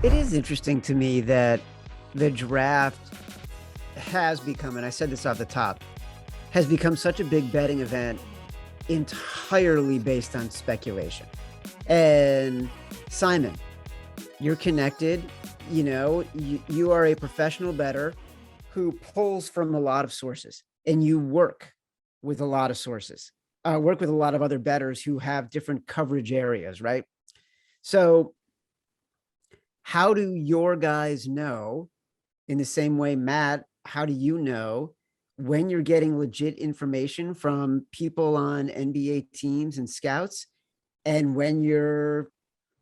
It is interesting to me that the draft has become, and I said this off the top, has become such a big betting event entirely based on speculation. And Simon, you're connected, you are a professional bettor who pulls from a lot of sources, and you work with a lot of sources, work with a lot of other bettors who have different coverage areas, right? So how do your guys know, in the same way, Matt, how do you know when you're getting legit information from people on NBA teams and scouts, and when you're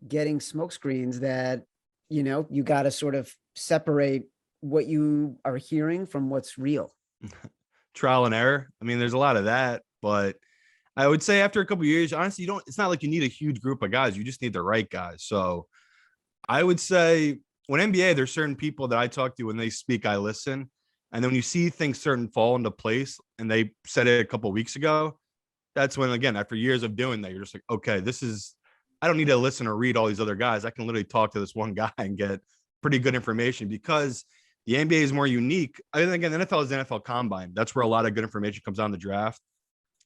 getting smoke screens that, you got to sort of separate what you are hearing from what's real? Trial and error. I mean, there's a lot of that, but I would say after a couple of years, honestly, it's not like you need a huge group of guys. You just need the right guys. So I would say when NBA, there's certain people that I talk to when they speak, I listen. And then when you see things certain fall into place, and they said it a couple of weeks ago, that's when, again, after years of doing that, you're just like, okay, I don't need to listen or read all these other guys. I can literally talk to this one guy and get pretty good information, because the NBA is more unique. I mean, again, the NFL is the NFL Combine. That's where a lot of good information comes on the draft.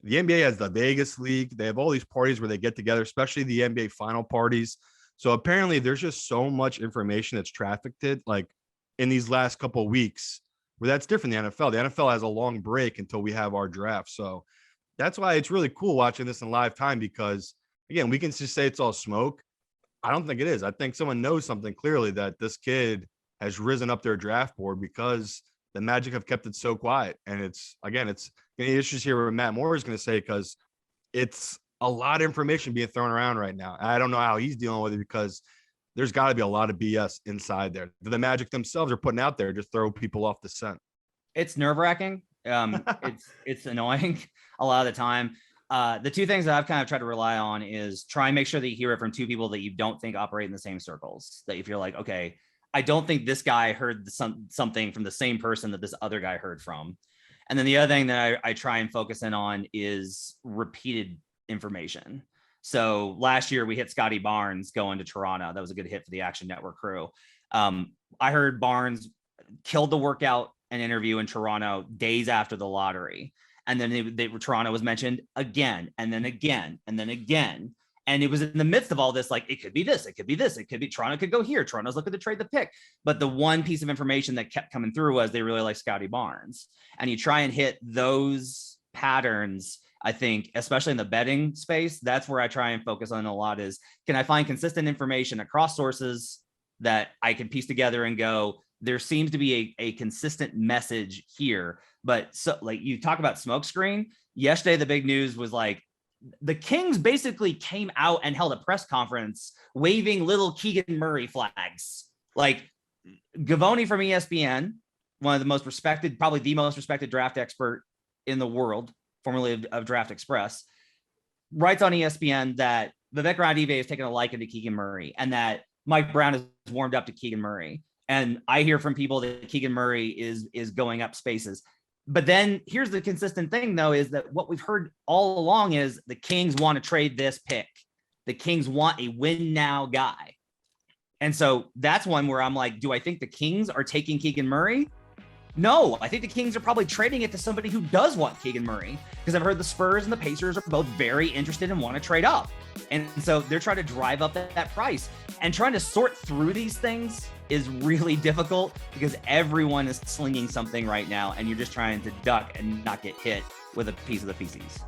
The NBA has the Vegas League. They have all these parties where they get together, especially the NBA final parties. So apparently there's just so much information that's trafficked like in these last couple of weeks, where that's different than the NFL. The NFL has a long break until we have our draft. So that's why it's really cool watching this in live time, because again, we can just say it's all smoke. I don't think it is. I think someone knows something clearly, that this kid has risen up their draft board, because the Magic have kept it so quiet. And it's any issues here with Matt Moore is going to say, because it's a lot of information being thrown around right now. I don't know how he's dealing with it, because there's got to be a lot of BS inside there. The Magic themselves are putting out there, just throw people off the scent. It's nerve-wracking. It's annoying a lot of the time. The two things that I've kind of tried to rely on is try and make sure that you hear it from two people that you don't think operate in the same circles. That if you're like, okay, I don't think this guy heard something from the same person that this other guy heard from. And then the other thing that I try and focus in on is repeated information. So last year we hit Scotty Barnes going to Toronto. That was a good hit for the Action Network crew. I heard Barnes killed the workout and interview in Toronto days after the lottery. And then Toronto was mentioned again, and then again, and then again. And it was in the midst of all this, like, it could be this, it could be this, it could be Toronto could go here. Toronto's looking to trade the pick. But the one piece of information that kept coming through was they really like Scotty Barnes. And you try and hit those patterns, I think, especially in the betting space, that's where I try and focus on a lot is, can I find consistent information across sources that I can piece together and go, there seems to be a consistent message here. But so, like, you talk about smokescreen. Yesterday, the big news was like, the Kings basically came out and held a press conference waving little Keegan Murray flags. Like, Gavoni from ESPN, one of the most respected, probably the most respected draft expert in the world, formerly of Draft Express, writes on ESPN that Vivek Ranadive has taken a liking to Keegan Murray, and that Mike Brown has warmed up to Keegan Murray. And I hear from people that Keegan Murray is going up spaces. But then here's the consistent thing, though, is that what we've heard all along is the Kings want to trade this pick. The Kings want a win now guy. And so that's one where I'm like, do I think the Kings are taking Keegan Murray? No, I think the Kings are probably trading it to somebody who does want Keegan Murray, because I've heard the Spurs and the Pacers are both very interested and want to trade up. And so they're trying to drive up that price, and trying to sort through these things is really difficult, because everyone is slinging something right now, and you're just trying to duck and not get hit with a piece of the feces.